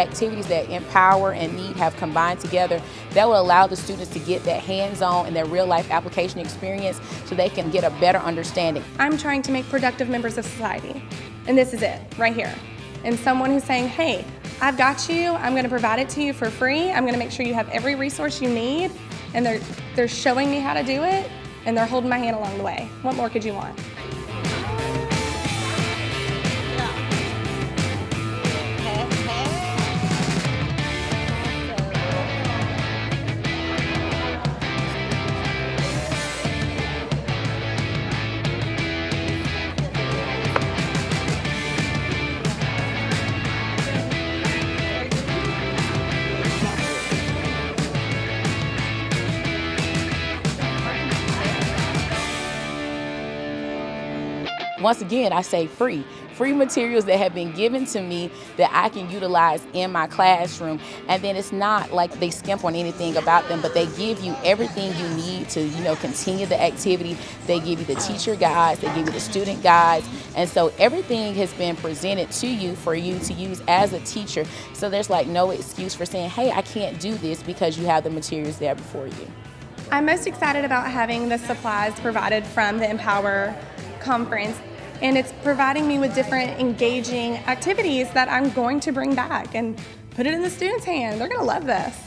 activities that Empower and Need have combined together that will allow the students to get that hands-on and that real-life application experience so they can get a better understanding. I'm trying to make productive members of society, and this is it, right here. And someone who's saying, hey, I've got you, I'm gonna provide it to you for free, I'm gonna make sure you have every resource you need, and they're showing me how to do it, and they're holding my hand along the way. What more could you want? Once again, I say free materials that have been given to me that I can utilize in my classroom. And then it's not like they skimp on anything about them, but they give you everything you need to, continue the activity. They give you the teacher guides, they give you the student guides. And so everything has been presented to you for you to use as a teacher. So there's like no excuse for saying, hey, I can't do this, because you have the materials there before you. I'm most excited about having the supplies provided from the Empower conference. And it's providing me with different engaging activities that I'm going to bring back and put it in the students' hands. They're going to love this.